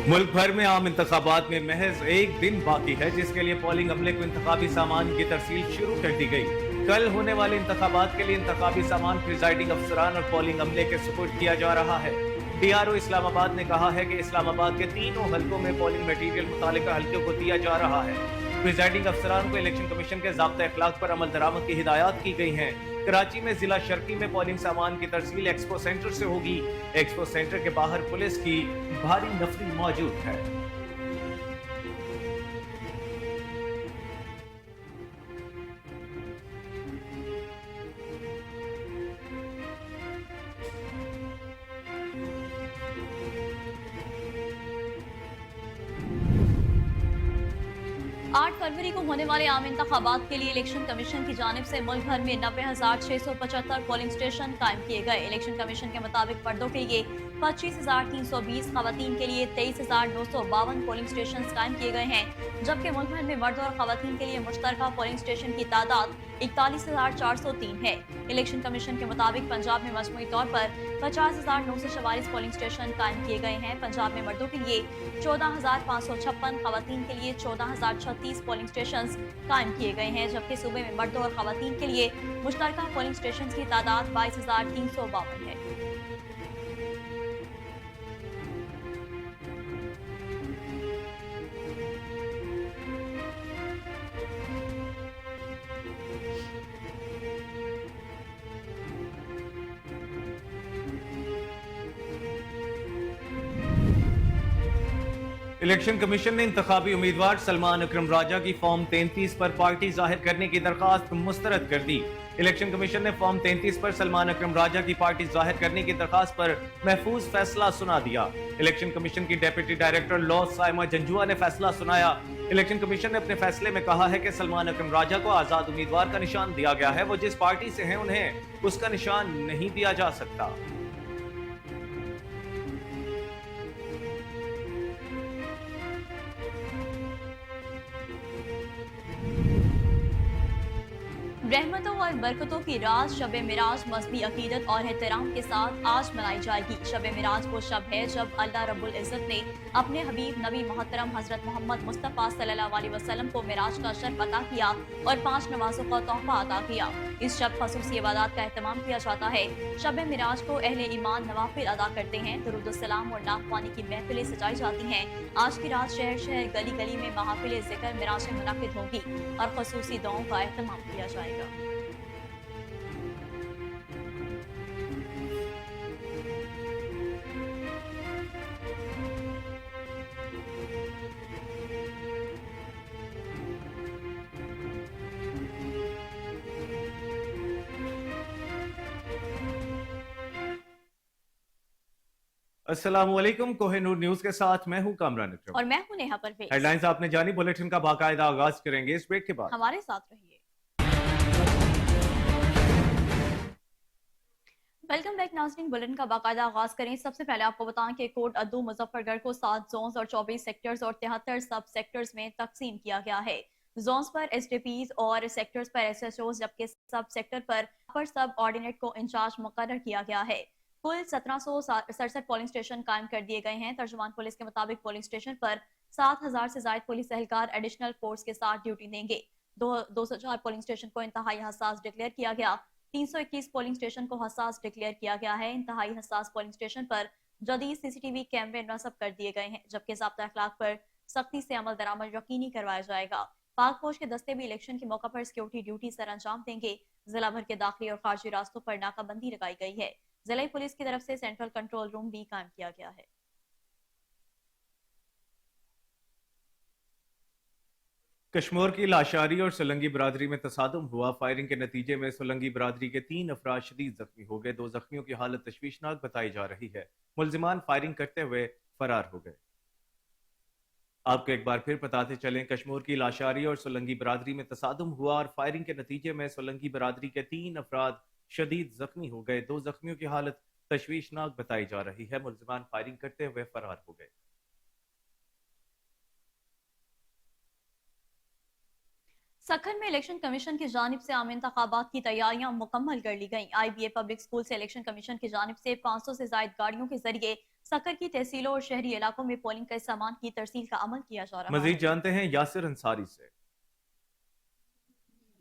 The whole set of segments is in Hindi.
मुल्क भर में आम इंतखाबात में महज एक दिन बाकी है, जिसके लिए पोलिंग अमले को इंतखाबी सामान की तरसील शुरू कर दी गई। कल होने वाले इंतखाबात के लिए इंतखाबी सामान प्रिजाइडिंग अफसरान और पोलिंग अमले के सुपुर्द किया जा रहा है। DRO इस्लामाबाद ने कहा है कि इस्लामाबाद के तीनों हलकों में पोलिंग मटीरियल मुतालिका हलकों को दिया जा रहा है। प्रिजाइडिंग अफसरान को इलेक्शन कमीशन के ज़ाब्ता अखलाक पर अमल दरामद की हिदायत की गई हैं। कराची में जिला शर्की में पोलिंग सामान की तरसील एक्सपो सेंटर से होगी। एक्सपो सेंटर के बाहर पुलिस की भारी नफरी मौजूद है। आठ फरवरी को होने वाले आम इंतखाबात के लिए इलेक्शन कमीशन की जानिब से मुल्क भर में 90,675 पोलिंग स्टेशन कायम किए गए। इलेक्शन कमीशन के मुताबिक मर्दों के लिए 25,320, खवातीन के लिए 23,952 पोलिंग स्टेशन कायम किए गए हैं, जबकि मुल्क भर में मर्द और खवातीन के लिए मुश्तरका पोलिंग स्टेशन की तादाद 41,403 है। इलेक्शन कमीशन के मुताबिक पंजाब में मजमूई तौर पर 50,944 पोलिंग स्टेशन कायम किए गए हैं। पंजाब में मर्दों के लिए 14,556, खवातीन के लिए 14,036 पोलिंग स्टेशन कायम किए गए हैं, जबकि सूबे में मर्दों और खवातीन के लिए मुश्तरका पोलिंग स्टेशन की तादाद 22,352 है। इलेक्शन कमीशन ने इंतखाबी उम्मीदवार सलमान अकरम राजा की फॉर्म 33 पर पार्टी जाहिर करने की दरखास्त मुस्तरद कर दी। इलेक्शन कमीशन ने फॉर्म 33 पर सलमान अकरम राजा की पार्टी जाहिर करने की दरखास्त पर महफूज फैसला सुना दिया। इलेक्शन कमीशन की deputy director law Saima Janjua ने फैसला सुनाया। इलेक्शन कमीशन ने अपने फैसले में कहा है कि सलमान अकरम राजा को आजाद उम्मीदवार का निशान दिया गया है। वो जिस पार्टी से हैं उन्हें उसका निशान नहीं दिया जा सकता। रहमतों और बरकतों की रात शब मिराज मजहबी अकीदत और एहतराम के साथ आज मनाई जाएगी। शब मिराज वो शब है जब अल्लाह रब्बुल इज़्ज़त ने अपने हबीब नबी मोहतरम हजरत मोहम्मद मुस्तफ़ा सल्लल्लाहु अलैहि वसल्लम को मिराज का शर्फ अता किया और 5 नमाजों का तोहफा अता किया। इस शब खसूसी इबादत का एहतमाम किया जाता है। शब मिराज को अहले ईमान नवाफिल अदा करते हैं, दुरूद सलाम और नागवानी की महफिलें सजाई जाती हैं। आज की रात शहर शहर गली गली में महफिल ज़िक्र मिराज मुनक़िद होगी और खसूसी दुआओं का एहतमाम किया जाएगा। अस्सलामुअलैकुम, कोहिनूर न्यूज के साथ मैं हूं कामरान अकरम और मैं हूं नेहा परवेज। हेडलाइंस आपने जानी, बुलेटिन का बाकायदा आगाज करेंगे इस ब्रेक के बाद। हमारे साथ रहिए। वेलकम बैक नाज़रीन, बुलेटिन का बाकायदा आगाज करें। सबसे पहले आपको बताएं कि कोट अद्दू मुजफ्फरगढ़ को 7 जोन्स और 24 सेक्टर्स और 73 सब सेक्टर्स में तकसीम किया गया है। जोन्स पर SDPs और सेक्टर्स पर SHOs, जबकि सब सेक्टर पर अपर सब ऑर्डिनेट को इंचार्ज मुकर्रर किया गया है। कुल 1767 पोलिंग स्टेशन कायम कर दिए गए हैं। तर्जुमान पुलिस के मुताबिक पोलिंग स्टेशन पर 7,000 से ज्यादा पुलिस एहलकार एडिशनल फोर्स के साथ ड्यूटी देंगे। 204 पोलिंग स्टेशन को इंतहाई हसास डिक्लेयर किया गया। 321 पोलिंग स्टेशन को हसास डिक्लेयर किया गया है। इंतहाई हसास पोलिंग स्टेशन पर जदीद CCTV कैमरे नस्ब कर दिए गए हैं, जबकि ज़ाब्ता अखलाक पर सख्ती से अमल दरामद यकीनी करवाया जाएगा। पाक फौज के दस्ते भी इलेक्शन के मौका पर सिक्योरिटी ड्यूटी सर अंजाम देंगे। जिला भर के दाखिली और खारजी रास्तों पर नाकाबंदी लगाई गई है। जिला पुलिस की तरफ से सेंट्रल कंट्रोल रूम भी कायम किया गया है। कश्मीर की लाशारी और सोलंगी बरादरी में तसादुम हुआ। फायरिंग के नतीजे में सोलंगी बरादरी के 3 अफराद शदीद जख्मी हो गए। 2 जख्मियों की हालत तशवीशनाक बताई जा रही है। मुलजिमान फायरिंग करते हुए फरार हो गए। आपको एक बार फिर बताते चलें, कश्मीर की लाशारी और सोलंगी बरादरी में तसादुम हुआ और फायरिंग के नतीजे में सोलंगी बरादरी के 3 अफराद शदीद जख्मी हो गए। 2 जख्मियों की हालत तशवीशनाक बताई जा रही है। मुलजिमान फायरिंग करते हुए फरार हो गए। सखन में इलेक्शन कमीशन की जानिब से आम इंतखाबात की तैयारियां मुकम्मल कर ली गई। IBA पब्लिक स्कूल से इलेक्शन कमीशन की जानिब से 500 से ज्यादा गाड़ियों के जरिए सक्कर की तहसीलों और शहरी इलाकों में पोलिंग के सामान की तरसील का अमल किया जा रहा मजीद है। जानते हैं यासिर अंसारी से।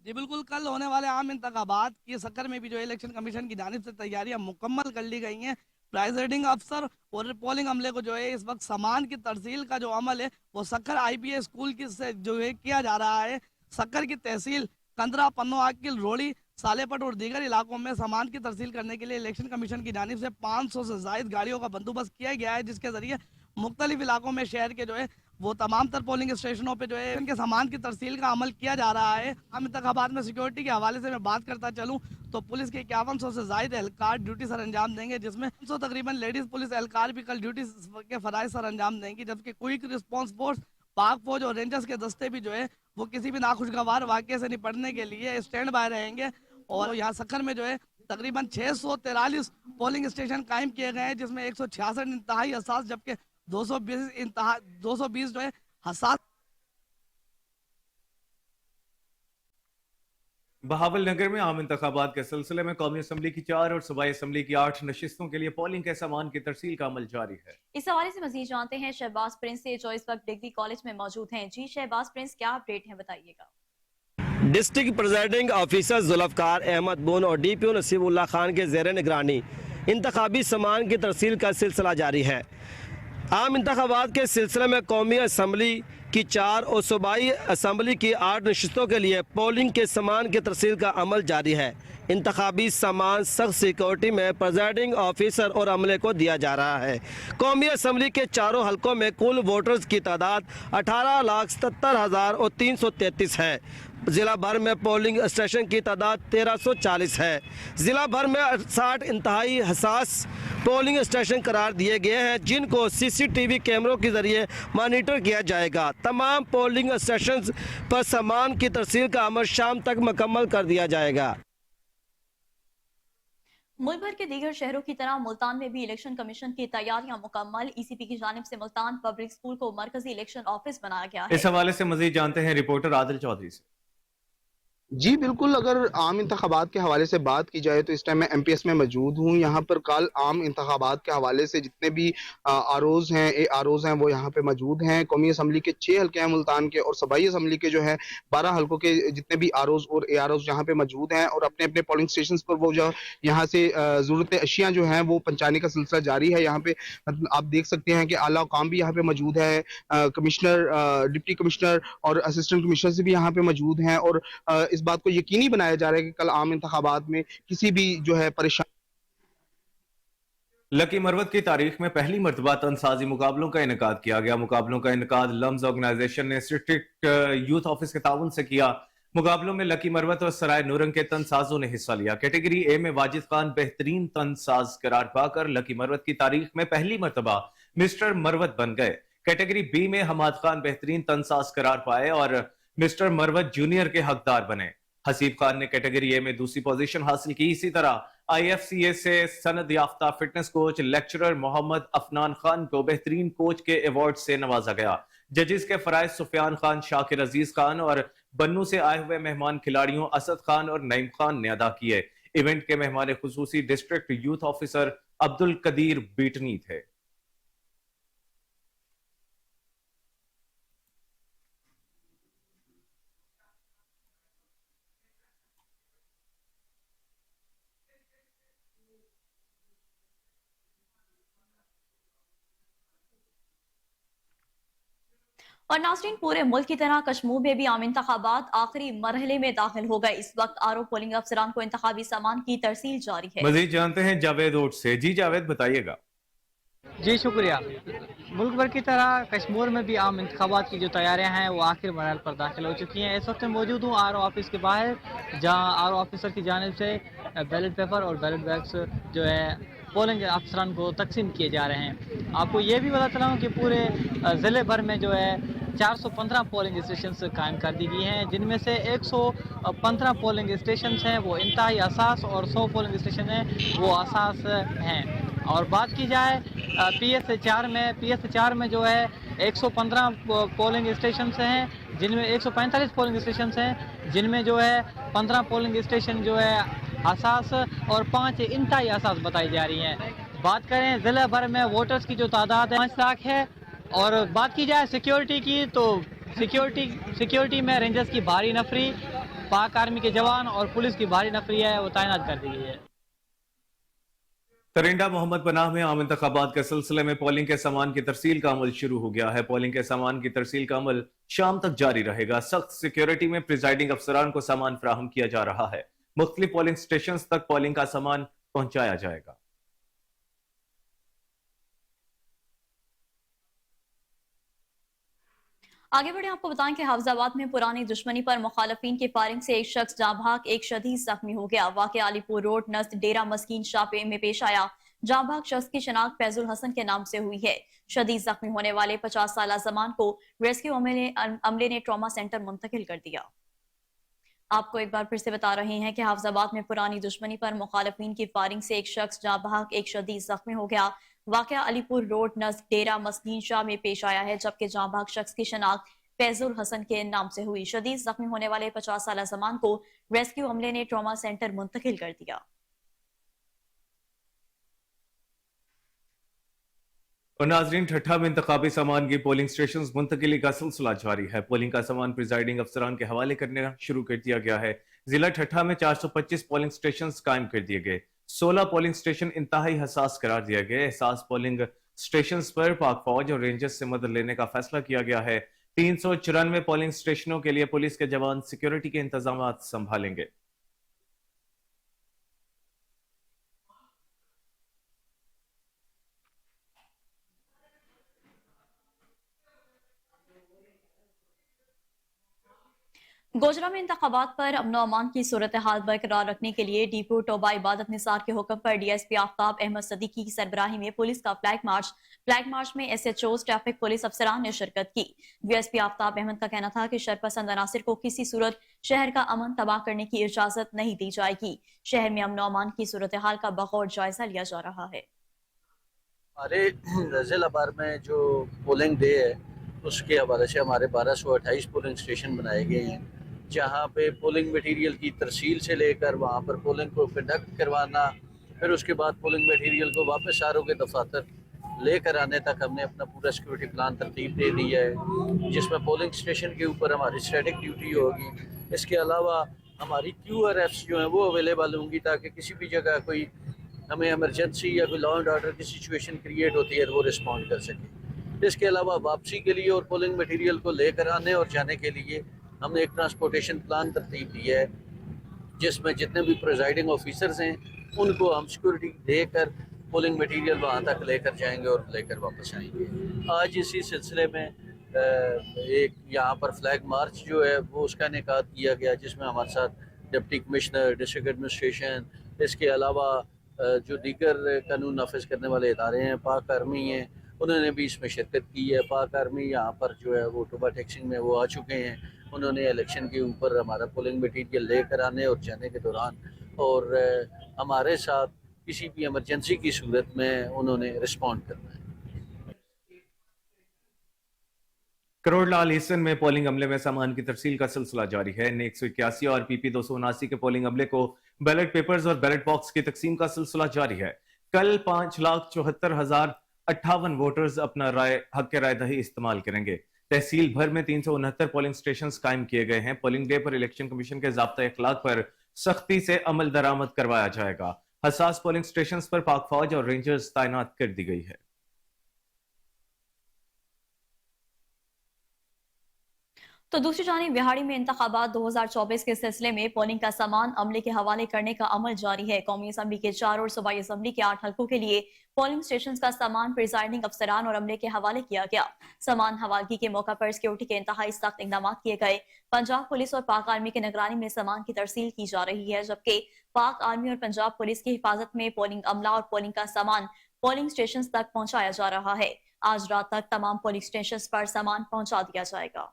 जी बिल्कुल, कल होने वाले आम इंतखाबात की सक्कर में भी जो इलेक्शन कमीशन की जानिब से तैयारियां मुकम्मल कर ली गई हैं। प्रेसिडिंग अफसर और पोलिंग अमले को जो है इस वक्त सामान की तरसील का जो अमल है वो सक्कर IPA स्कूल की से जो है किया जा रहा है। सक्कर की तहसील कंदरा, पन्नो, आकिल, रोड़ी, सालेपट और दीगर इलाकों में सामान की तरसील करने के लिए इलेक्शन कमीशन की जानिब से 500 से जायद गाड़ियों का बंदोबस्त किया गया है, जिसके जरिए मुख्तलिफ इलाकों में शहर के जो है वो तमाम तर पोलिंग स्टेशनों पे जो है इनके सामान की तरसील का अमल किया जा रहा है। आम इंतखाबात में सिक्योरिटी के हवाले से मैं बात करता चलूँ तो पुलिस के 5100 से जायद एहलकार ड्यूटी सर अंजाम देंगे, जिसमें 500 तकरीबन लेडीज पुलिस एहलकार भी कल ड्यूटी के फराइज सर अंजाम देंगी, जबकि क्विक रिस्पॉन्स फोर्स, पाक फौज और रेंजर्स के दस्ते भी जो है वो किसी भी नाखुशगवार वाक़े से निपटने के लिए स्टैंड बाय रहेंगे। और यहाँ सक्कर में जो है तकरीबन 643 पोलिंग स्टेशन कायम किए गए हैं, जिसमें 166 इंतहाई हसास जबकि 220 जो है हसास। बहावल नगर में आम इंतखाबात के सिलसिले में कौमी असम्बली की 4 और सूबाई असम्बली की 8 नशिस्तों के लिए पोलिंग के सामान की तरसील का अमल जारी है। इस हवाले से मजीद जानते हैं शहबाज प्रिंस से, जो इस वक्त डिग्री कॉलेज में मौजूद हैं। जी शहबाज प्रिंस, क्या अपडेट है, बताइएगा। District presiding officer Zulfikar Ahmed Bun और DPO नसीबुल्लाह खान के ज़ेर निगरानी इंतखाबी सामान की तरसील का सिलसिला जारी है। आम इंतखाबात के सिलसिले में कौमी असम्बली की 4 और सूबाई असम्बली की 8 नशिस्तों के लिए पोलिंग के सामान की तरसील का अमल जारी है। इंतखाबी सामान सख्त सिक्योरिटी में प्रेसिडिंग ऑफिसर और अमले को दिया जा रहा है। कौमी असम्बली के चारों हलकों में कुल वोटर्स की तादाद 18,77,333 है। ज़िला भर में पोलिंग स्टेशन की तादाद 1340 है। ज़िला भर में 60 इंतहाई हसास पोलिंग स्टेशन करार दिए गए हैं, जिनको CCTV कैमरों के जरिए मॉनिटर किया जाएगा। तमाम पोलिंग स्टेशन पर सामान की तरसील का अमल शाम तक मुकम्मल कर दिया जाएगा। मुल्क भर के दीगर शहरों की तरह मुल्तान में भी इलेक्शन कमीशन की तैयारियां मुकम्मल। ECP की जानिब से मुल्तान पब्लिक स्कूल को मरकजी इलेक्शन ऑफिस बनाया गया है। इस हवाले से मजीद जानते हैं रिपोर्टर आदिल चौधरी से। जी बिल्कुल, अगर आम इंतखाबात के हवाले से बात की जाए तो इस टाइम मैं MPS में मौजूद हूँ। यहाँ पर कल आम इंतखाबात के हवाले से जितने भी आरोज़ हैं वो यहाँ पे मौजूद हैं। कौमी असम्बली के 6 हल्के हैं मुल्तान के, और सूबाई असम्बली के जो है 12 हल्कों के जितने भी आरोज़ और AROज़ यहाँ पे मौजूद हैं, और अपने अपने पोलिंग स्टेशन पर वो जो यहाँ से ज़रूरत अशिया जो हैं वो पहुँचाने का सिलसिला जारी है। यहाँ पे आप देख सकते हैं कि आला हुकाम भी यहाँ पे मौजूद है, कमिश्नर, डिप्टी कमिश्नर और असिस्टेंट कमिश्नर से भी यहाँ पे मौजूद हैं, और इस बात को यकीनी बनाया जा रहा है कि कल आम इंतखाबात में किसी भी जो है परेशानी। लकी मरवत की तारीख में पहली मरतबा तनसाजी मुकाबलों का इनेकाद किया गया। मुकाबलों का इनेकाद लम्स ऑर्गेनाइजेशन ने डिस्ट्रिक्ट यूथ ऑफिस के ताउन से किया। मुकाबलों में लकी मरवत और सराय नूरंग के तनसाजों ने हिस्सा लिया। कैटेगरी A में वाजिद खान बेहतरीन तनसाज करार पाकर लकी मरवत की तारीख में पहली मरतबा मिस्टर मरवत बन गए। कैटेगरी B में हमाद खान बेहतरीन तनसाज करार पाए और मिस्टर मरवत जूनियर के हकदार बने। हसीब खान ने कैटेगरी A में दूसरी पोजीशन हासिल की। इसी तरह IFCA से सनद याफ्ता fitness coach lecturer Mohammad Afnan Khan को बेहतरीन कोच के अवार्ड से नवाजा गया। जजेस के फराइज सुफियान खान, शाकिर अजीज खान और बन्नू से आए हुए मेहमान खिलाड़ियों असद खान और नईम खान ने अदा किए। इवेंट के मेहमान खुसूसी district youth officer Abdul Qadir Bitni थे। और नाज़रीन, पूरे मुल्क की तरह कश्मीर में भी आम इंतखाबात आखिरी मरहले में दाखिल हो गए। इस वक्त आरओ पोलिंग अफसरान को इंतखाबी सामान की तरसील जारी है। मजीद जानते हैं जावेद ओट से। जी जावेद, बताइएगा। जी शुक्रिया। मुल्क भर की तरह कश्मीर में भी आम इंतखाबात की जो तैयारियां हैं वो आखिर मरहल पर दाखिल हो चुकी हैं। इस वक्त मैं मौजूद हूँ आरओ ऑफिस के बाहर, जहाँ आरओ ऑफिसर की जानिब से बैलेट पेपर और बैलेट बैग्स जो है पोलिंग अफसरान को तकसीम किए जा रहे हैं। आपको ये भी पता चला हूँ कि पूरे ज़िले भर में जो है 415 पोलिंग स्टेशन कायम कर दी गई हैं, जिनमें से 115 पोलिंग स्टेशन हैं वो इंतहाई असास और 100 पोलिंग स्टेशन हैं वो असास हैं। और बात की जाए PS4 में जो है 115 पोलिंग स्टेशन हैं, जिनमें 145 पोलिंग स्टेशन हैं, जिनमें जो है 15 पोलिंग स्टेशन जो है असास और 5 इंतहाई असास बताई जा रही हैं। बात करें जिला भर में वोटर्स की जो तादाद है 5 लाख है। और बात की जाए सिक्योरिटी की तो सिक्योरिटी में रेंजर्स की भारी नफरी, पाक आर्मी के जवान और पुलिस की भारी नफरी है वो तैनात कर दी गई है। तरिंडा मोहम्मद पनाह में आम इंतखाबात के सिलसिले में पोलिंग के सामान की तरसील का अमल शुरू हो गया है। पोलिंग के सामान की तरसील का अमल शाम तक जारी रहेगा। सख्त सिक्योरिटी में प्रिजाइडिंग अफसरान को सामान फराहम किया जा रहा है। मुख्तलिफ पोलिंग स्टेशन तक पोलिंग का सामान पहुंचाया जाएगा। आगे बढ़े आपको बताएं कि हाफिजाबाद में पुरानी दुश्मनी पर मुखालफिन की फायरिंग से एक शख्स जाँ भाग, एक शदीद जख्मी हो गया। वाक़या अलीपुर रोड नज़द डेरा मस्कीन शाह में पेश आया। जाँ भाग शख्स की शनाख्त फैजुल हसन के नाम से हुई है। शदीद जख्मी होने वाले 50 साल जमान को रेस्क्यू अमले ने ट्रॉमा सेंटर मुंतकिल कर दिया। आपको एक बार फिर से बता रहे हैं कि हाफिजाबाद में पुरानी दुश्मनी पर मुखालफिन की फायरिंग से एक शख्स जाँ भाग, एक शदीद जख्मी हो गया। वाक़या अलीपुर रोड नज़द डेरा मस्कीन शाह में पेश आया है, जबकि जाँ भाग शख्स की शनाख्त फैजुल हसन के नाम से हुई। शदीद जख्मी होने वाले 50 साल जमान को रेस्क्यू अमले ने ट्रॉमा सेंटर मुंतकिल कर दिया। और नाजरीन, ठट्ठा में इंतखाबी सामान की पोलिंग स्टेशन मुंतकिली का सिलसिला जारी है। पोलिंग का सामान प्रिजाइडिंग अफसरान के हवाले करना शुरू कर दिया गया है। जिला ठट्ठा में 425 पोलिंग स्टेशन कायम कर दिए गए। 16 पोलिंग स्टेशन इंतहाई हसास करार दिया गया। एहसास पोलिंग स्टेशन पर पाक फौज और रेंजर्स से मदद लेने का फैसला किया गया है। 394 पोलिंग स्टेशनों के लिए पुलिस के जवान सिक्योरिटी के इंतजाम संभालेंगे। गोजरा में इंतखाबात पर अमन अमान की सूरत हाल बरकरार रखने के लिए डिपो टोबा इबादत निसार के हुक्म पर DSP आफ्ताब अहमद सदीकी की सरबराही में पुलिस का फ्लैग मार्च में SHOs ट्रैफिक पुलिस अफसरान ने शिरकत की। DSP आफ्ताब अहमद का कहना था कि शरपसंद अनासिर को किसी सूरत शहर का अमन तबाह करने की इजाजत नहीं दी जाएगी। शहर में अमन अमान की सूरत हाल का बगौर जायजा लिया जा रहा है। हमारे जिला भर में जो पोलिंग डे है उसके हवाले से हमारे 1228 पोलिंग स्टेशन बनाए गए हैं, जहाँ पे पोलिंग मटेरियल की तरसील से लेकर वहाँ पर पोलिंग को कंडक्ट करवाना, फिर उसके बाद पोलिंग मटेरियल को वापस आरओ के दफातर लेकर आने तक हमने अपना पूरा सिक्योरिटी प्लान तरतीब दे दिया है, जिसमें पोलिंग स्टेशन के ऊपर हमारी स्टैटिक ड्यूटी होगी। इसके अलावा हमारी QRFs जो हैं वो अवेलेबल होंगी, ताकि किसी भी जगह कोई हमें इमरजेंसी या कोई लॉ एंड ऑर्डर की सिचुएशन क्रिएट होती है तो वो रिस्पॉन्ड कर सके। इसके अलावा वापसी के लिए और पोलिंग मटेरियल को लेकर आने और जाने के लिए हमने एक ट्रांसपोर्टेशन प्लान तरतीब दिया है, जिसमें जितने भी प्रिजाइडिंग ऑफिसर्स हैं उनको हम सिक्योरिटी देकर पोलिंग मटेरियल वहाँ तक लेकर जाएंगे और लेकर वापस आएंगे। आज इसी सिलसिले में एक यहाँ पर फ्लैग मार्च जो है वो उसका इनेकाद किया गया, जिसमें हमारे साथ डिप्टी कमिश्नर, डिस्ट्रिक्ट एडमिनिस्ट्रेशन, इसके अलावा जो दीगर कानून नाफिज करने वाले इदारे हैं, पाक आर्मी हैं, उन्होंने भी इसमें शिरकत की है। पाक आर्मी यहाँ पर जो है वो टोबा टैक्सिंग में वो आ चुके हैं। उन्होंने इलेक्शन के ऊपर हमारा पोलिंग मटीरियल लेकर आने और जाने के दौरान और हमारे साथ किसी भी इमरजेंसी की सूरत में उन्होंने रिस्पॉन्ड करना है। करोड़लाल हिस्सन में पोलिंग अमले में सामान की तरसील का सिलसिला जारी है। NA181 और PP 279 के पोलिंग अमले को बैलेट पेपर्स और बैलेट बॉक्स की तकसीम का सिलसिला जारी है। कल 5,74,058 वोटर्स अपना हक के राय दही इस्तेमाल करेंगे। तहसील भर में 369 पोलिंग स्टेशन कायम किए गए हैं। पोलिंग डे पर इलेक्शन कमीशन के ज़ाब्ता अखलाक पर सख्ती से अमल दरामद करवाया जाएगा। हसास पोलिंग स्टेशन पर पाक फौज और रेंजर्स तैनात कर दी गई है। तो दूसरी जानिब बिहाड़ी में इंतखाबात 2024 के सिलसिले में पोलिंग का सामान अमले के हवाले करने का अमल जारी है। कौमी असम्बली के 4 और सूबाई असम्बली के 8 हल्कों के लिए पोलिंग स्टेशन का सामान प्रिजाइडिंग अफसरान और अमले के हवाले किया गया। सामान हवालगी के मौका पर सिक्योरिटी के इंतहाई सख्त इकदाम किए गए। पंजाब पुलिस और पाक आर्मी की निगरानी में सामान की तरसील की जा रही है, जबकि पाक आर्मी और पंजाब पुलिस की हिफाजत में पोलिंग अमला और पोलिंग का सामान पोलिंग स्टेशन तक पहुंचाया जा रहा है। आज रात तक तमाम पोलिंग स्टेशन पर सामान पहुंचा दिया जाएगा।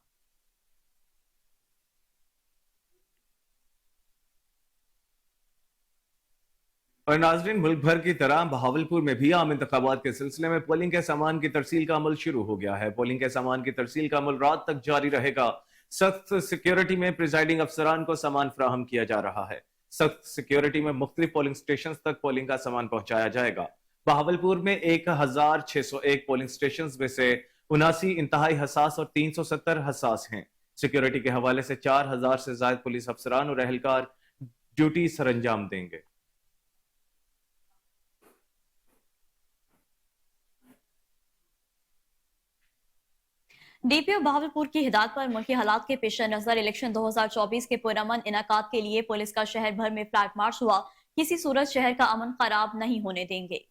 और नाजरीन, मुल्क भर की तरह बहावलपुर में भी आम इंतखाबात के सिलसिले में पोलिंग के सामान की तरसील का अमल शुरू हो गया है। पोलिंग के सामान की तरसील का अमल रात तक जारी रहेगा। सख्त सिक्योरिटी में प्रिजाइडिंग अफसरान को सामान फराहम किया जा रहा है। सख्त सिक्योरिटी में मुख्तलिफ पोलिंग स्टेशन तक पोलिंग का सामान पहुंचाया जाएगा। बहावलपुर में 1601 पोलिंग स्टेशन में से 79 इंतहाई हसास और 370 हसास हैं। सिक्योरिटी के हवाले से 4000 से ज्यादा पुलिस अफसरान और एहलकार ड्यूटी सरंजाम देंगे। डीपीओ बहावलपुर की हिदायत पर मुल्की हालात के पेश नजर इलेक्शन 2024 के पुरअमन इनेकाद के लिए पुलिस का शहर भर में फ्लैग मार्च हुआ। किसी सूरत शहर का अमन खराब नहीं होने देंगे।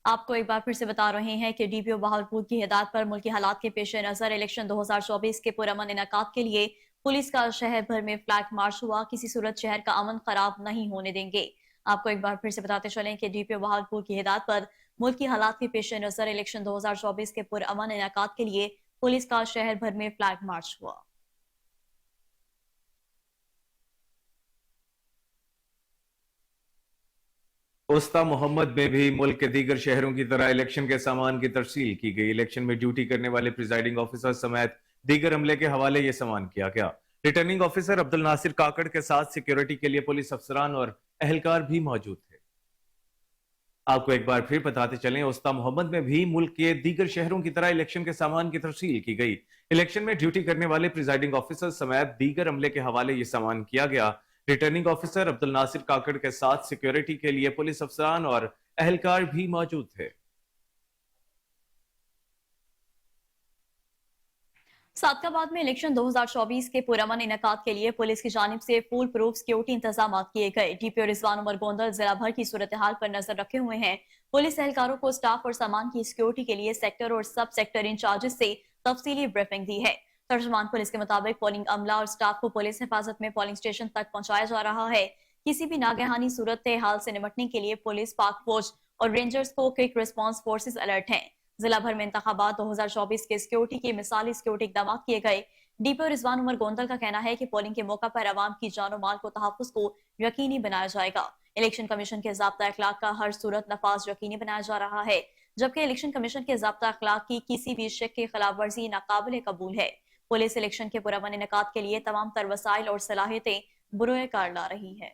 आपको एक बार फिर से बता रहे हैं कि डीपीओ बहावलपुर की हिदायत पर मुल्की हालात के पेश नजर इलेक्शन 2024 के पुरअमन इनेकाद के लिए पुलिस का शहर भर में फ्लैग मार्च हुआ। किसी सूरत शहर का अमन खराब नहीं होने देंगे। आपको एक बार फिर से बताते चलें कि डीपीओ बहावलपुर की हिदायत पर मुल्क की हालात के पेश नजर इलेक्शन 2024 के पुरअमन इनेकाद के लिए पुलिस का शहर भर में फ्लैग मार्च हुआ। उस्ता मोहम्मद में भी मुल्क के दीगर शहरों की तरह इलेक्शन के सामान की तरसील की गई। इलेक्शन में ड्यूटी करने वाले प्रिजाइडिंग ऑफिसर समेत दीगर अमले के हवाले ये सामान किया गया। रिटर्निंग ऑफिसर अब्दुल नासिर काकड़ के साथ सिक्योरिटी के लिए पुलिस अफसरान और एहलकार भी मौजूद थे। आपको एक बार फिर बताते चलें, उस्ता मोहम्मद में भी मुल्क के दीगर शहरों की तरह इलेक्शन के सामान की तरसील की गई। इलेक्शन में ड्यूटी करने वाले प्रिजाइडिंग ऑफिसर समेत दीगर अमले के हवाले ये सामान किया गया। रिटर्निंग ऑफिसर अब्दुल नासिर काकड़ के साथ सिक्योरिटी के लिए पुलिस अफसरान और एहलकार भी मौजूद थे। सादकाबाद में इलेक्शन 2024 के पुरअमन इनेकाद के लिए पुलिस की जानिब से फुल प्रूफ सिक्योरिटी इंतजाम किए गए। डीपीओ रिजवान उमर गोंदल जिला भर की सूरत हाल पर नजर रखे हुए हैं। पुलिस एहलकारों को स्टाफ और सामान की सिक्योरिटी के लिए सेक्टर और सब सेक्टर इंचार्जेस से तफसीली ब्रीफिंग दी है। तर्जुमान पुलिस के मुताबिक पोलिंग अमला और स्टाफ को पुलिस हिफाजत में पोलिंग स्टेशन तक पहुंचाया जा रहा है। किसी भी नागहानी सूरत हाल से निपटने के लिए पुलिस, पाक फौज और रेंजर्स को क्विक रिस्पॉन्स फोर्सेस अलर्ट हैं। जिला भर में इंतखाबात 2024 के सिक्योरिटी के मिसाली सिक्योरिटी इकदाम किए गए। डीपीओ रिजवान उमर गोंदल का कहना है कि पोलिंग के मौका पर आवाम की जानो माल को तहफ्फुज को यकीनी बनाया जाएगा। इलेक्शन कमीशन के ज़ाब्ता अखलाक का हर सूरत नफाज यकीनी बनाया जा रहा है, जबकि इलेक्शन कमीशन के ज़ाब्ता अखलाक की किसी भी शक की खिलाफ वर्जी नाकाबिल कबूल है। पुलिस इलेक्शन के पुरअमन इनेकाद के लिए तमाम तर वसाइल और सलाहियतें बुरोए कार ला रही है।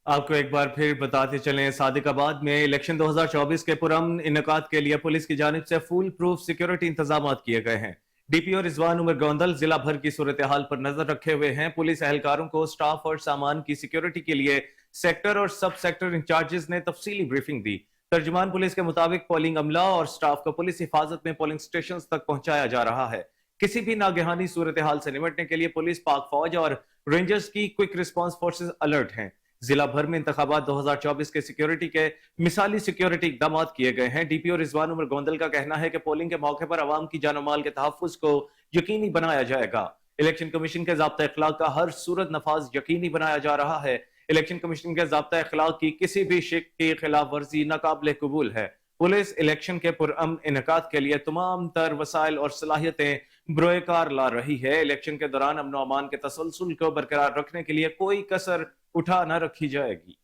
आपको एक बार फिर बताते चलें, सादिकाबाद में इलेक्शन 2024 के पुरअमन इनेकाद के लिए पुलिस की जानिब से फुल प्रूफ सिक्योरिटी इंतजाम किए गए हैं। डीपीओ रिजवान उमर गोंदल जिला भर की सूरत हाल पर नजर रखे हुए हैं। पुलिस एहलकारों को स्टाफ और सामान की सिक्योरिटी के लिए सेक्टर और सब सेक्टर इंचार्जेस ने तफसीली ब्रीफिंग दी। तर्जुमान पुलिस के मुताबिक पोलिंग अमला और स्टाफ को पुलिस हिफाजत में पोलिंग स्टेशन तक पहुंचाया जा रहा है। किसी भी नागहानी सूरत हाल से निपटने के लिए पुलिस, पाक फौज और रेंजर्स की क्विक रिस्पॉन्स फोर्सेस अलर्ट हैं। जिला भर में इंतखाबात 2024 के सिक्योरिटी के मिसाली सिक्योरिटी इकदाम किए गए हैं। डीपीओ रिजवान उमर गोंदल का कहना है कि पोलिंग के मौके पर आवाम की जानो माल के तहफ्फुज को यकीनी बनाया जाएगा। इलेक्शन कमीशन के ज़ाब्ता अखलाक का हर सूरत नफाज यकीनी बनाया जा रहा है। इलेक्शन कमीशन के ज़ाब्ता अखलाक की किसी भी शिक की खिलाफ वर्जी नाकाबिल कबूल है। पुलिस इलेक्शन के पुरअमन इनेकाद के लिए तमाम तर वसाइल और सलाहियतें बुरोएकार ला रही है। इलेक्शन के दौरान अमन और अमान के तसलसल को बरकरार रखने के लिए कोई कसर उठा न रखी जाएगी।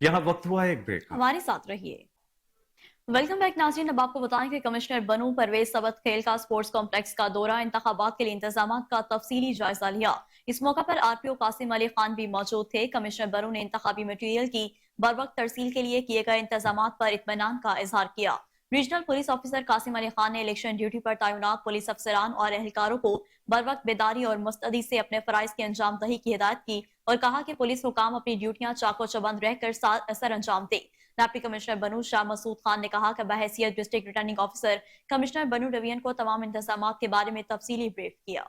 यहां वक्त हुआ एक ब्रेक। हमारे साथ रहिए। वेलकम बैक नाज़रीन। अब आपको बताएं कि कमिश्नर बनू परवेज सबत खेल का स्पोर्ट्स कॉम्प्लेक्स का दौरा, इंतखाबात के लिए इंतजाम का तफसीली जायजा लिया। इस मौका पर आरपीओ कासिम अली खान भी मौजूद थे। कमिश्नर बनू ने इंतखाबी मटीरियल की बरवक्त तरसील के लिए किए गए इंतजाम पर इत्मीनान का इजहार किया। Regional police officer Qasim Ali Khan ने इलेक्शन ड्यूटी पर तैनात पुलिस अफसरान और एहलकारों को बरवक्त बेदारी और मुस्तैदी से अपने फराइज की अंजाम दही की हिदायत की और कहा कि पुलिस हुकाम अपनी ड्यूटियां चाको चबंद रहकर सर अंजाम दे। डिप्टी कमिश्नर बनू शाह मसूद खान ने कहा कि बहैसियत डिस्ट्रिक्ट रिटर्निंग ऑफिसर कमिश्नर बनू डिवीजन को तमाम इंतजाम के बारे में तफसीली ब्रीफ किया।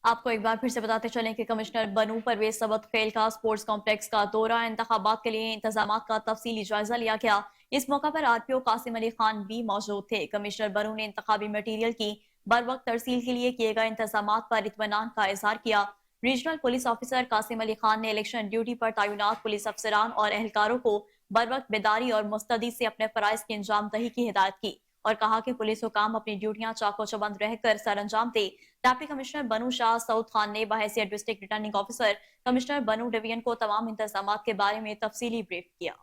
आपको एक बार फिर से बताते चलें कि कमिश्नर बनू परवेज सबत खेल का स्पोर्ट्स कॉम्प्लेक्स का दौरा, इंतखाबात के लिए इंतजाम का तफसीली जायजा लिया गया। इस मौका पर आरपीओ कासिम अली खान भी मौजूद थे। कमिश्नर बनू ने इंतखाबी मटीरियल की बरवक्त तरसील के लिए किए गए इंतजाम पर इत्मीनान का इजहार किया। Regional police officer Qasim Ali Khan ने इलेक्शन ड्यूटी पर तैनात पुलिस अफसरान और एहलकारों को बरवक्त बेदारी और मुस्तैदी से अपने फराइज की अंजाम दही की हिदायत की और कहा कि पुलिस हुकाम अपनी ड्यूटियां चाको चबंद रहकर सर अंजाम दे। डिप्टी कमिश्नर बनू शाह सऊद खान ने बहैसियत डिस्ट्रिक्ट रिटर्निंग ऑफिसर कमिश्नर बनू डिवीजन को तमाम इंतजाम के बारे में तफसीली ब्रीफ किया।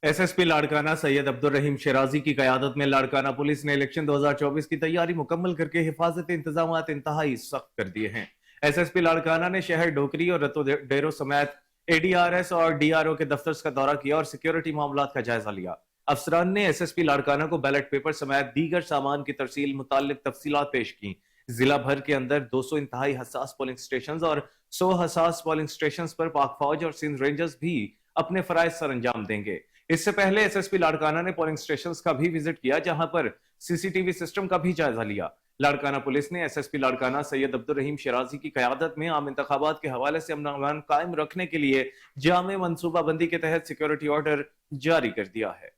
एसएसपी लाड़काना सैयद अब्दुल रहीम शिराजी की क़यादत में लाड़काना पुलिस ने इलेक्शन 2024 की तैयारी मुकम्मल करके हिफाजती इंतजाम इंतहाई सख्त कर दिए हैं। एसएसपी लाड़काना ने शहर डोकरी और रतो डेरो समेत एडीआरएस और डीआरओ के दफ्तर का दौरा किया और सिक्योरिटी मामलात का जायजा लिया। अफसरान ने एसएसपी लाड़काना को बैलेट पेपर समेत दीगर सामान की तरसील मुताल्लिक तफसीलात पेश की। जिला भर के अंदर 200 इंतहाई हसास पोलिंग स्टेशन और 100 हसास पोलिंग स्टेशन पर पाक फौज और सिंध रेंजर्स भी अपने फराइज सर अंजाम देंगे। इससे पहले एसएसपी लाड़काना ने पोलिंग स्टेशंस का भी विजिट किया, जहां पर सीसीटीवी सिस्टम का भी जायजा लिया। लाड़काना पुलिस ने एसएसपी लाड़काना सैयद अब्दुल रहीम शिराजी की क़यादत में आम इंतखाबात के हवाले से अमन अमान कायम रखने के लिए जामे मनसूबाबंदी के तहत सिक्योरिटी ऑर्डर जारी कर दिया है।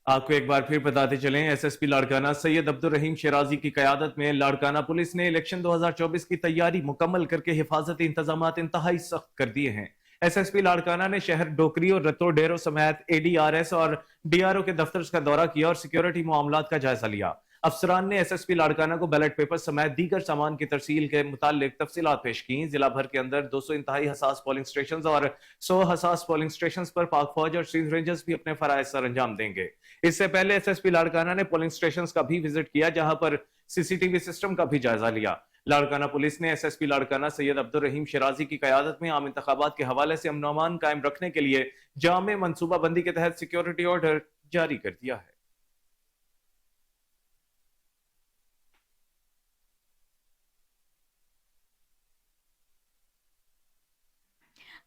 आपको एक बार फिर बताते चलें, एसएसपी लाड़काना सैयद अब्दुल रहीम शिराजी की क़यादत में लाड़काना पुलिस ने इलेक्शन 2024 की तैयारी मुकम्मल करके हिफाजती इंतजाम इंतहाई सख्त कर दिए हैं। एसएसपी लाड़काना ने शहर डोकरी और रतो डेरो समेत एडीआरएस और डीआरओ के दफ्तर का दौरा किया और सिक्योरिटी मामलात का जायजा लिया। अफसरान ने एसएसपी लाड़काना को बैलेट पेपर समेत दीगर सामान की तरसील के मुताल्लिक तफसीलात पेश की। जिला भर के अंदर 200 इंतहाई हसास पोलिंग स्टेशन और 100 हसास पोलिंग स्टेशन पर पाक फौज और सिंध रेंजर्स भी अपने फराइज सर अंजाम देंगे। इससे पहले एसएसपी लाड़काना ने पोलिंग स्टेशन का भी विजिट किया, जहां पर सीसीटीवी सिस्टम का भी जायजा लिया। लाड़काना पुलिस ने एसएसपी लाड़काना सैयद अब्दुल रहीम शिराजी की क़यादत में आम इंतखाबात के हवाले से अमन अमान कायम रखने के लिए जामे मनसूबाबंदी के तहत सिक्योरिटी ऑर्डर जारी कर दिया है।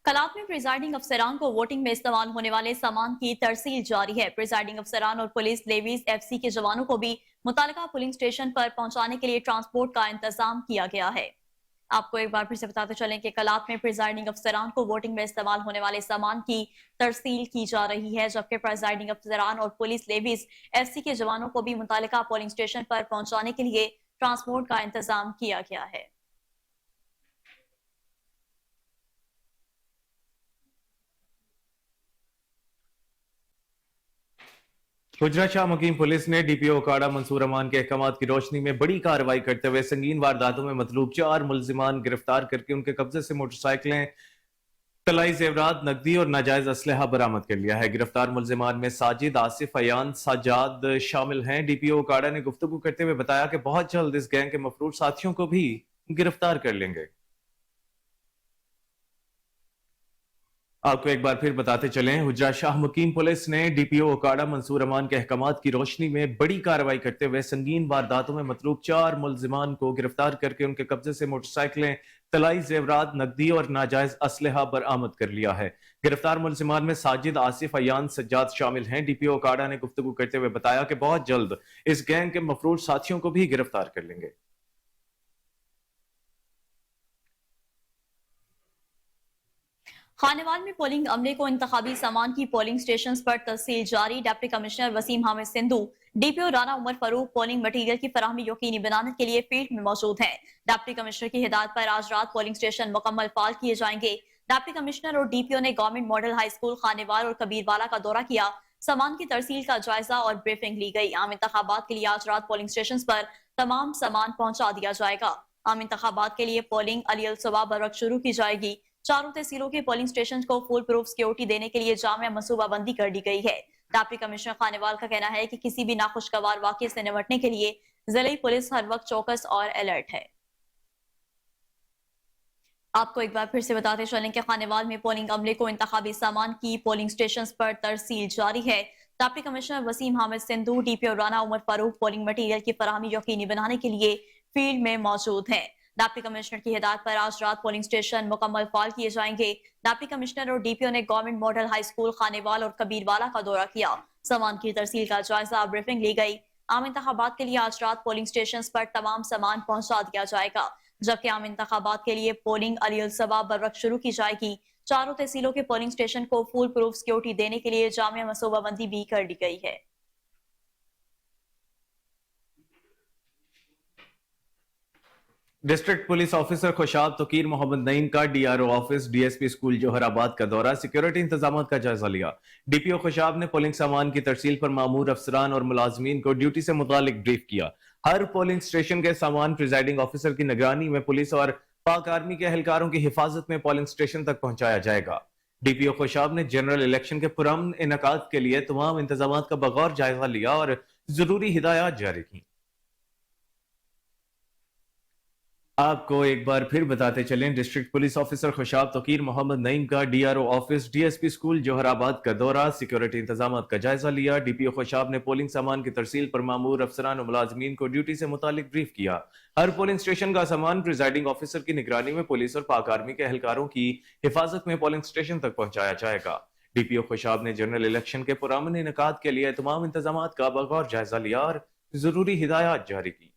कलात में प्रिजाइडिंग अफसरान को वोटिंग में इस्तेमाल होने वाले सामान की तरसील जारी है। प्रिजाइडिंग अफसरान और पुलिस लेवीज एफसी के जवानों को भी मुतालिका पोलिंग स्टेशन पर पहुंचाने के लिए ट्रांसपोर्ट का इंतजाम किया गया है। आपको एक बार फिर से बताते चलें कि कलात में प्रिजाइडिंग अफसरान को वोटिंग में इस्तेमाल होने वाले सामान की तरसील की जा रही है, जबकि प्रिजाइडिंग अफसरान और पुलिस लेवीज एफसी के जवानों को भी मुतालिका पोलिंग स्टेशन पर पहुंचाने के लिए ट्रांसपोर्ट का इंतजाम किया गया है। गुजरात शाह मुकीम पुलिस ने डीपीओ काड़ा मंसूर अमान के अहकामात की रोशनी में बड़ी कार्रवाई करते हुए संगीन वारदातों में मतलूब 4 मुलजिमान गिरफ्तार करके उनके कब्जे से मोटरसाइकिलें, तलाई जेवरात, नकदी और नाजायज असलहा बरामद कर लिया है। गिरफ्तार मुलजिमान में साजिद, आसिफ, अयान, सजाद शामिल हैं। डीपीओ काड़ा ने गुफ्तगू करते हुए बताया कि बहुत जल्द इस गैंग के मफरूर साथियों को भी गिरफ्तार कर लेंगे। आपको एक बार फिर बताते चलें, गुजरात शाह मुकीम पुलिस ने डीपीओ ओकाड़ा मंसूर अमान के अहकामात की रोशनी में बड़ी कार्रवाई करते हुए संगीन वारदातों में मतलूब 4 मुलजिमान को गिरफ्तार करके उनके कब्जे से मोटरसाइकिलें, तलाई जेवरात, नकदी और नाजायज असलहा बरामद कर लिया है। गिरफ्तार मुलजिमान में साजिद, आसिफ, अयान, सज्जाद शामिल हैं। डीपीओ ओकाड़ा ने गुफ्तगू करते हुए बताया कि बहुत जल्द इस गैंग के मफरूर साथियों को भी गिरफ्तार कर लेंगे। खानेवाल में पोलिंग अमले को इंतखाबी सामान की पोलिंग स्टेशन पर तहसील जारी। Deputy commissioner Waseem Hamid Sindhu, DPO Rana Umar Farooq polling material की फराहमी यकीनी बनाने के लिए फील्ड में मौजूद हैं। डिप्टी कमिश्नर की हिदायत पर आज रात पोलिंग स्टेशन मुकम्मल फाल किए जाएंगे। डिप्टी कमिश्नर और डीपीओ ने government model high school Khanewal और कबीरवाला का दौरा किया। सामान की तरसील का जायजा और ब्रीफिंग ली गई। आम इंतखाबात के लिए आज रात पोलिंग स्टेशन पर तमाम सामान पहुंचा दिया जाएगा। आम इंतखाबात के लिए पोलिंग अली अल सवा बरक शुरू की जाएगी। चारों तहसीलों के पोलिंग स्टेशन को फुल प्रूफ सिक्योरिटी देने के लिए जामिया मनसूबाबंदी कर दी गई है। डिप्टी कमिश्नर खानेवाल का कहना है कि किसी भी नाखुशगवार वाकये से निपटने के लिए जिले पुलिस हर वक्त चौकस और अलर्ट है। आपको एक बार फिर से बताते चलें कि खानेवाल में पोलिंग अमले को इंतखाबी सामान की पोलिंग स्टेशन पर तरसील जारी है। Deputy commissioner Waseem Hamid Sindhu, DPO Rana Umar Farooq polling material की फराहमी यकीनी बनाने के लिए फील्ड में मौजूद हैं। डिप्टी कमिश्नर की हिदायत पर आज रात पोलिंग स्टेशन मुकम्मल फाल किए जाएंगे। डिप्टी कमिश्नर और डीपीओ ने government model high school Khanewal और कबीरवाला का दौरा किया। सामान की तरसील का जायजा, ब्रीफिंग ली गई। आम इंतखाबात के लिए आज रात पोलिंग स्टेशन पर तमाम सामान पहुंचा दिया जाएगा, जबकि आम इंतखाबात के लिए पोलिंग अली अल सवा बरक शुरू की जाएगी। चारों तहसीलों के पोलिंग स्टेशन को फुल प्रूफ सिक्योरिटी देने के लिए जामिया मनसूबाबंदी भी कर दी गई है। डिस्ट्रिक्ट पुलिस ऑफिसर खुशाब तकीर मोहम्मद नईम का DRO office, DSP school Jauharabad का दौरा, सिक्योरिटी इंतजाम का जायजा लिया। डीपीओ खुशाब ने पोलिंग सामान की तरसील पर मामूर अफसरान और मुलाजमीन को ड्यूटी से मुतालिक ब्रीफ किया। हर पोलिंग स्टेशन के सामान प्रिजाइडिंग ऑफिसर की निगरानी में पुलिस और पाक आर्मी के एहलकारों की हिफाजत में पोलिंग स्टेशन तक पहुंचाया जाएगा। डीपीओ खुशाब ने जनरल इलेक्शन के पुरअमन इनेकाद के लिए तमाम इंतजाम का बगौर जायजा लिया और जरूरी हिदायत जारी की। आपको एक बार फिर बताते चलें, डिस्ट्रिक्ट पुलिस ऑफिसर खुशाब तकीर मोहम्मद नईम का DRO office DSP school Jauharabad का दौरा, सिक्योरिटी इंतजाम का जायजा लिया। डीपीओ खुशाब ने पोलिंग सामान की तरसील पर मामूर अफसरान और मुलाजमीन को ड्यूटी से मुतालिक ब्रीफ किया। हर पोलिंग स्टेशन का सामान प्रिजाइडिंग ऑफिसर की निगरानी में पुलिस और पाक आर्मी के एहलकारों की हिफाजत में पोलिंग स्टेशन तक पहुंचाया जाएगा। डीपीओ खुशाब ने जनरल इलेक्शन के पुरअमन इनेकाद के लिए तमाम इंतजाम का बगौर जायजा लिया और जरूरी हिदायत जारी की।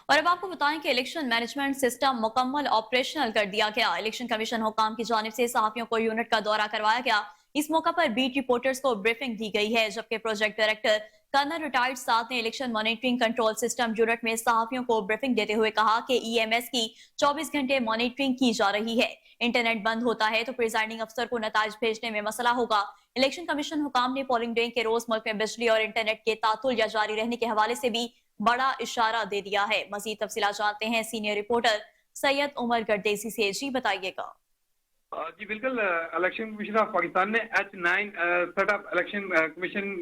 और अब आपको बताएं कि इलेक्शन मैनेजमेंट सिस्टम मुकम्मल ऑपरेशनल कर दिया गया। इलेक्शन कमीशन हुकाम की जानिब से सहाफियों को यूनिट का दौरा करवाया गया। इस मौका पर बीट रिपोर्टर्स को ब्रीफिंग दी गई है, जबकि प्रोजेक्ट डायरेक्टर कर्नल रिटायर्ड साथ ने election monitoring control system unit में सहाफियों को ब्रीफिंग देते हुए कहा कि ईएमएस की 24 घंटे मॉनिटरिंग की जा रही है। इंटरनेट बंद होता है तो प्रिजाइडिंग अफसर को नताइज भेजने में मसला होगा। इलेक्शन कमीशन हुकाम ने पोलिंग डे के रोज मुल्क में बिजली और इंटरनेट के तातुल या जारी रहने के हवाले से भी बड़ा इशारा दे दिया है। मजीद तफसीलात जानते हैं सीनियर रिपोर्टर सैयद उमर गर्देसी से। जी बताइएगा। जी बिल्कुल, इलेक्शन कमीशन ऑफ पाकिस्तान ने H9 सेटअप इलेक्शन कमीशन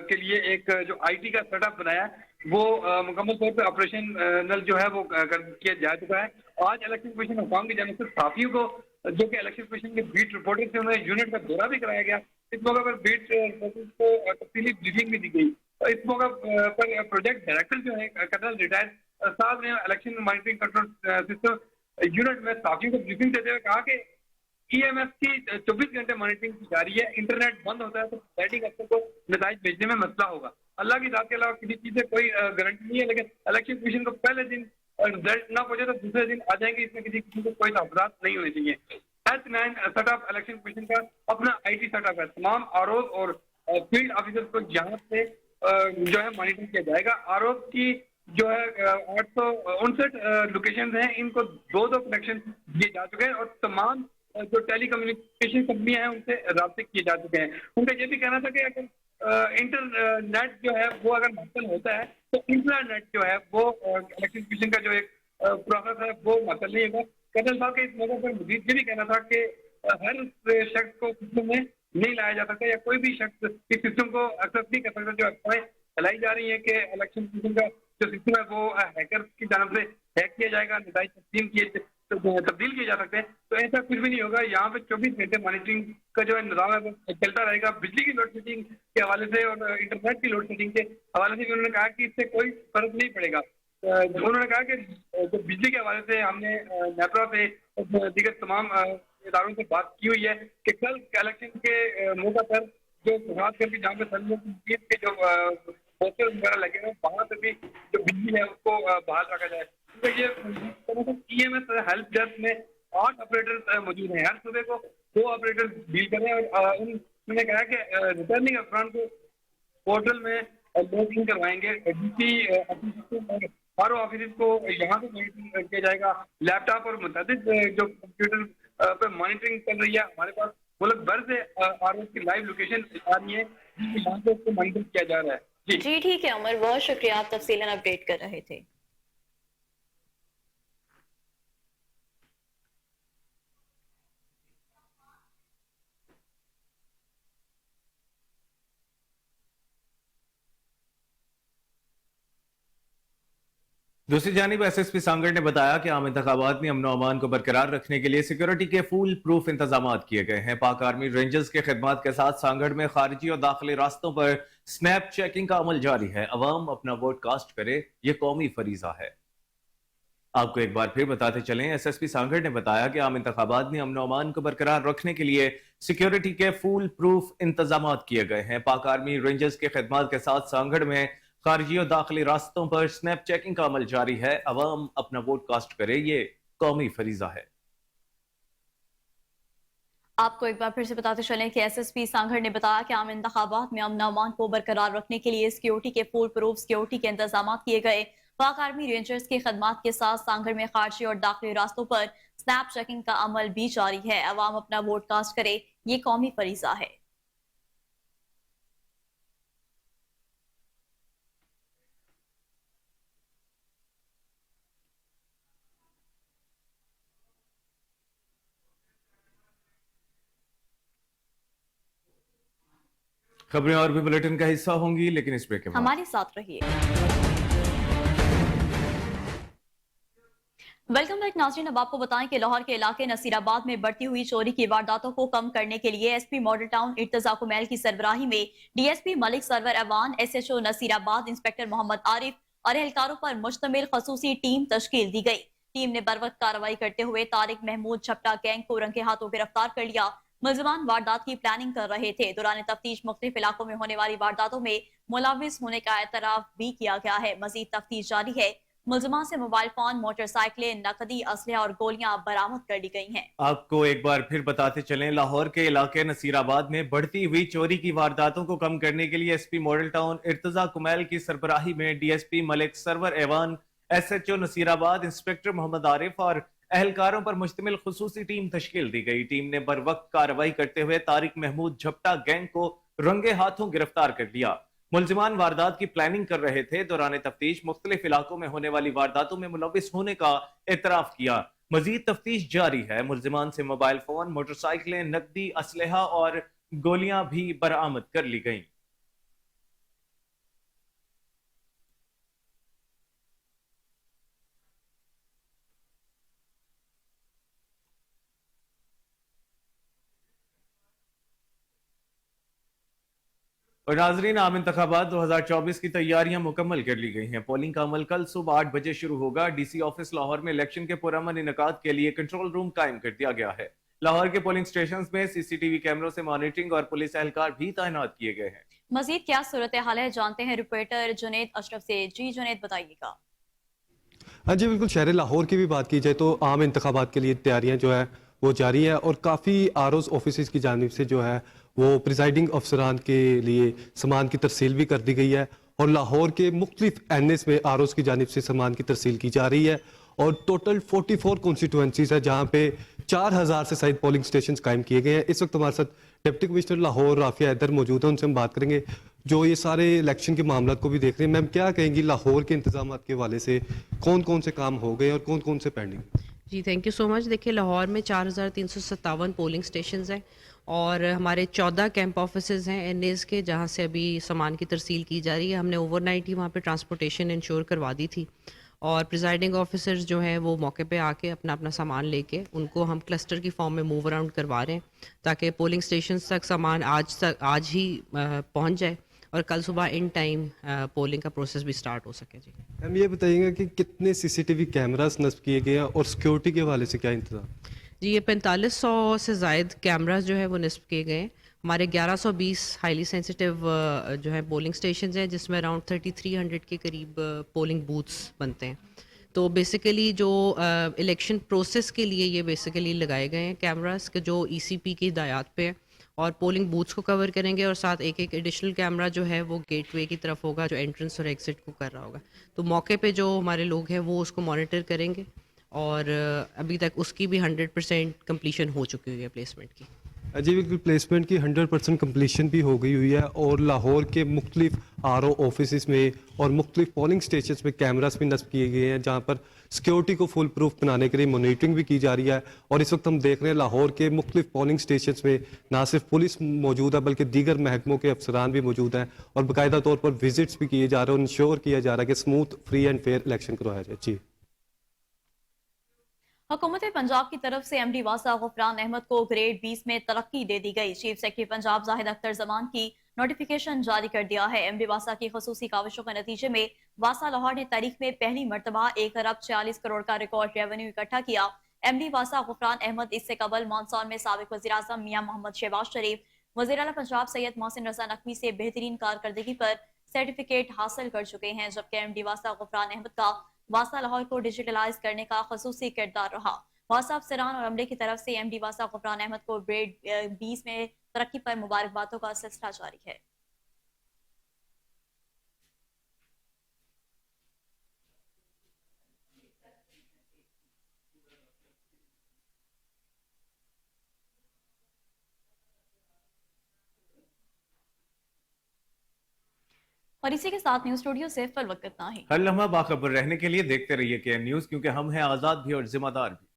के लिए एक जो आईटी का सेटअप बनाया है वो मुकम्मल तौर पर ऑपरेशनल जो है वो किया जा चुका है। आज इलेक्शन कमीशन हुकाम की जानिब से साथियों को जो कि इलेक्शन कमीशन के बीट रिपोर्टर थे उन्हें यूनिट का दौरा भी कराया गया। इस मौके पर बीट रिपोर्टर्स को तफसीली ब्रीफिंग भी दी गई। इस मौके पर प्रोजेक्ट डायरेक्टर जो है कर्नल रिटायर्ड साहब ने election monitoring control system unit में साथियों को ब्रीफिंग देते हुए कहा कि ईएमएस की 24 घंटे मॉनिटरिंग की जा रही है। इंटरनेट बंद होता है तो प्रिजाइडिंग अफसर को नताइज भेजने में मसला होगा। अल्लाह की जात के अलावा किसी चीज से कोई गारंटी नहीं है, लेकिन इलेक्शन कमीशन को पहले दिन रिजल्ट ना पहुंचे तो दूसरे दिन आ जाएंगे, इसमें किसी किस्म को कोई तहफात नहीं होने चाहिए। H9 सेटअप इलेक्शन कमीशन का अपना आईटी सेटअप है। तमाम आरओज और फील्ड ऑफिसर्स को यहाँ से जो है मॉनिटर किया जाएगा। आरओज की जो है 859 लोकेशन हैं, इनको दो कनेक्शन दिए जा चुके हैं और तमाम जो टेलीकम्युनिकेशन कंपनियां हैं उनसे राब्ते किए जा चुके हैं। उनका ये भी कहना था कि अगर इंटरनेट जो है वो अगर मुअत्तल होता है तो इंटरनेट जो है वो इलेक्शन कमीशन का जो एक प्रोसेस है वो मुअत्तल नहीं होगा। कर्नल साहब के इस मौके पर मजीद ये भी कहना था कि हर शख्स को सिस्टम में नहीं लाया जा सकता या कोई भी शख्स इस सिस्टम को एक्सेस नहीं कर सकता। जो अफवाहें फैलाई जा रही है कि इलेक्शन कमीशन का जो सिस्टम है वो हैकर की जानब से हैक किया जाएगा, नताइज तब्दील किए जा सकते हैं, तो ऐसा कुछ भी नहीं होगा। यहाँ पे 24 घंटे मॉनिटरिंग का जो है निज़ाम है वो चलता रहेगा। बिजली की लोड शेडिंग के हवाले से और इंटरनेट की लोड शेडिंग के हवाले से भी उन्होंने कहा कि इससे कोई फर्क नहीं पड़ेगा। उन्होंने कहा कि जो बिजली के हवाले से हमने नेपरा से दीगर तमाम इदारों से बात की हुई है कि कल इलेक्शन के मौका पर जो खासकर जहाँ पे सर्विस के जो पोस्टर वगैरह लगे हैं वहाँ पे भी जो बिजली है उसको बहाल रखा जाए। तो ये ईएमएस हेल्प डेस्क में 8 ऑपरेटर मौजूद हैं। हर सुबह को 2 ऑपरेटर डील कर रहे हैं और उन्होंने कहा कि रिटर्निंग अफसरान को पोर्टल में लॉग इन करवाएंगे। डीसी हर ऑफिस को यहाँ से मॉनिटरिंग किया जाएगा। लैपटॉप और मुतअद्दिद जो कंप्यूटर पे मॉनिटरिंग चल रही है। हमारे पास मुल्क भर से आरओ की लाइव लोकेशन आ रही है जिसके यहाँ से उसको मॉनिटर किया जा रहा है। जी ठीक है उमर, बहुत शुक्रिया, आप तफसीलन अपडेट कर रहे थे। दूसरी जानिब एसएसपी सांगड़ ने बताया कि आम इंतखाबात में अमन और अमान को बरकरार रखने के लिए सिक्योरिटी के फुल प्रूफ इंतजाम किए गए हैं। पाक आर्मी रेंजर्स के खिदमात के साथ सांगड़ में खारिजी और दाखिली रास्तों पर स्नैप चेकिंग का अमल जारी है। अवाम अपना वोट कास्ट करे, ये कौमी फरीजा है। आपको एक बार फिर बताते चलें, एसएसपी सांगड़ ने बताया कि आम इंतखाबात में अमन और अमान को बरकरार रखने के लिए सिक्योरिटी के फुल प्रूफ इंतजाम किए गए हैं। पाक आर्मी रेंजर्स के खिदमात के साथ सांगड़ में खारजी और दाखिली रास्तों पर स्नैप चेकिंग का अमल जारी है। अवाम अपना वोट कास्ट करे, ये कौमी फरीजा है। आपको एक बार फिर से बताते चलें कि एसएसपी सांगड़ ने बताया कि आम इंतखाबात में अमन अमान को बरकरार रखने के लिए सिक्योरिटी के फुल प्रूफ सिक्योरिटी के इंतजाम किए गए। पाक आर्मी रेंजर्स की खदमात के साथ सांगड़ में खारजी और दाखिली रास्तों पर स्नैप चेकिंग का अमल भी जारी है। अवाम अपना वोट कास्ट करे, ये कौमी फरीजा है। खबरें और भी बुलेटिन का हिस्सा होंगी, लेकिन इस ब्रेक के बाद हमारे साथ रहिए। वेलकम बैक नाज़रीन। अब आपको बताएं कि लाहौर के इलाके नसीराबाद में बढ़ती हुई चोरी की वारदातों को कम करने के लिए SP Model Town Irtaza Kumail की सरबराही में DSP Malik Sarwar Awan, SHO Nasirabad inspector Mohammad Arif और एहलकारों पर मुश्तमिल खसूसी टीम तश्कील दी गई। टीम ने बरवक्त कार्रवाई करते हुए तारिक महमूद झपटा गैंग को रंगे हाथों गिरफ्तार कर लिया। मुलजमान वारदात की प्लानिंग कर रहे थे। दौरान तफ्तीश मुख्तलिफ इलाकों में होने वाली वारदातों में मुलविस होने का एतराफ भी किया गया है। मजीद तफ्तीश जारी है। मुलजमान से मोबाइल फोन, मोटरसाइकिलें, नकदी, असलहा और गोलियां बरामद कर ली गई हैं। आपको एक बार फिर बताते चलें, लाहौर के इलाके नसीराबाद में बढ़ती हुई चोरी की वारदातों को कम करने के लिए SP Model Town Irtaza Kumail की सरबराही में DSP Malik Sarwar Awan, SHO Nasirabad inspector Mohammad Arif और एहलकारों पर मुश्तमिल खुसूसी टीम तश्कील दी गई। टीम ने बरवक्त कार्रवाई करते हुए तारिक महमूद झपटा गैंग को रंगे हाथों गिरफ्तार कर लिया। मुलजिमान वारदात की प्लानिंग कर रहे थे। दौरान तफ्तीश मुख्तलिफ इलाकों में होने वाली वारदातों में मुलविस होने का एतराफ किया। मजीद तफ्तीश जारी है। मुलजिमान से मोबाइल फोन, मोटरसाइकिलें, नकदी, असलहा और गोलियां भी बरामद कर ली गईं। और नाजरीन, आम इंतखाबात 2024 की तैयारियां मुकम्मल कर ली गई हैं। पोलिंग का अमल कल सुबह 8 बजे शुरू होगा। डीसी ऑफिस लाहौर में इलेक्शन के पुरअमन इनेकाद के लिए कंट्रोल रूम कायम कर दिया गया है। लाहौर के पोलिंग स्टेशन में सीसीटीवी कैमरों से मॉनिटरिंग और पुलिस एहलकार भी तैनात किए गए हैं। मजीद क्या सूरत हाल है, जानते हैं रिपोर्टर जुनेद अशरफ से। जी जुनेद, बताइएगा। हाँ जी, बिल्कुल। शहर लाहौर की भी बात की जाए तो आम इंतखाबात के लिए तैयारियां जो है वो जारी है और काफ़ी आरओज ऑफिस की जानिब से जो है वो प्रिजाइडिंग अफसरान के लिए सामान की तरसील भी कर दी गई है और लाहौर के मुख्तलिफ एनएस में आरओज की जानिब से सामान की तरसील की जा रही है और टोटल 44 कॉन्स्टिट्यूंसीज है जहाँ पे 4000 से शायद पोलिंग स्टेशन कायम किए गए हैं। इस वक्त हमारे साथ डिप्टी कमिश्नर लाहौर राफिया हैदर मौजूद है, उनसे हम बात करेंगे जो ये सारे इलेक्शन के मामला को भी देख रहे हैं। मैम, क्या कहेंगी लाहौर के इंतजाम के हवाले से, कौन कौन से काम हो गए और कौन कौन से पेंडिंग? जी, थैंक यू सो मच। देखिए, लाहौर में 4357 पोलिंग स्टेशंस हैं और हमारे 14 कैंप ऑफिसेज हैं एनएस के, जहां से अभी सामान की तरसील की जा रही है। हमने ओवरनाइट ही वहां पे ट्रांसपोर्टेशन इंश्योर करवा दी थी और प्रिजाइडिंग ऑफिसर्स जो हैं वो मौके पे आके अपना अपना सामान लेके उनको हम क्लस्टर की फॉर्म में मूव अराउंड करवा रहे हैं ताकि पोलिंग स्टेशंस तक सामान आज ही पहुँच जाए और कल सुबह इन टाइम पोलिंग का प्रोसेस भी स्टार्ट हो सके। जी हम ये बताइएगा कि कितने सीसीटीवी कैमरास नस्ब किए गए हैं और सिक्योरिटी के हवाले से क्या इंतजाम? जी, ये 4500 से ज़ायद कैमरास जो है वो नस्ब किए गए हैं। हमारे 1120 हाईली सेंसिटिव जो है पोलिंग स्टेशन हैं जिसमें अराउंड 3300 के करीब पोलिंग बूथ्स बनते हैं। तो बेसिकली जो इलेक्शन प्रोसेस के लिए ये बेसिकली लगाए गए हैं कैमरास के जो ईसीपी की हिदायत पे है और पोलिंग बूथ्स को कवर करेंगे और साथ एक एक एडिशनल कैमरा जो है वो गेटवे की तरफ होगा जो एंट्रेंस और एग्जिट को कर रहा होगा। तो मौके पे जो हमारे लोग हैं वो उसको मॉनिटर करेंगे और अभी तक उसकी भी 100% कंप्लीशन हो चुकी हुई है प्लेसमेंट की। जी बिल्कुल, प्लेसमेंट की 100% कम्प्लीशन भी हो गई हुई है और लाहौर के मुख्तलिफ आरओ ऑफिस में और मुख्तलिफ पोलिंग स्टेशन में कैमरास भी नस्ब किए गए हैं जहाँ पर सिक्योरिटी को फुल प्रूफ बनाने के लिए मॉनिटरिंग भी की जा रही है। और इस वक्त हम देख रहे हैं लाहौर के मुख्तलिफ पोलिंग स्टेशन में ना सिर्फ पुलिस मौजूद है बल्कि दीगर महकमों के अफसरान भी मौजूद हैं और बाकायदा तौर पर विजिट्स भी किए जा रहे हैं और इंश्योर किया जा रहा है कि smooth, free and fair election करवाया जाए। जी, हुकूमत पंजाब की तरफ से एमडी वासा गुफरान अहमद को ग्रेड 20 में तरक्की दे दी गई। चीफ सेक्रेटरी पंजाब जाहिद अख्तर जमान की नोटिफिकेशन जारी कर दिया है। एमडी वासा की खसूसी काविशों के नतीजे में वासा लाहौर ने तारीख में पहली मरतबा 1 अरब 46 करोड़ का रिकॉर्ड रेवेन्यू इकट्ठा किया। एमडी वासा गुफरान अहमद इससे कबल मानसून में साबिक वज़ीर आज़म मियां मोहम्मद शहबाज शरीफ, वज़ीर आला पंजाब सैयद मोहसिन रजा नकवी से बेहतरीन कारकर्दगी पर सर्टिफिकेट हासिल कर चुके हैं, जबकि एमडी वासा गुफरान अहमद का वासा लाहौर को डिजिटलाइज करने का खसूसी किरदार रहा। वासा अफसरान और अमले की तरफ से एमडी वासा गुफरान अहमद को ग्रेड 20 में तरक्की पर मुबारकबादों का सिलसिला जारी है। और इसी के साथ न्यूज स्टूडियो से फिल वक्त इतना ही। हर लम्हा बाखबर रहने के लिए देखते रहिए केएन न्यूज, क्योंकि हम हैं आजाद भी और जिम्मेदार भी।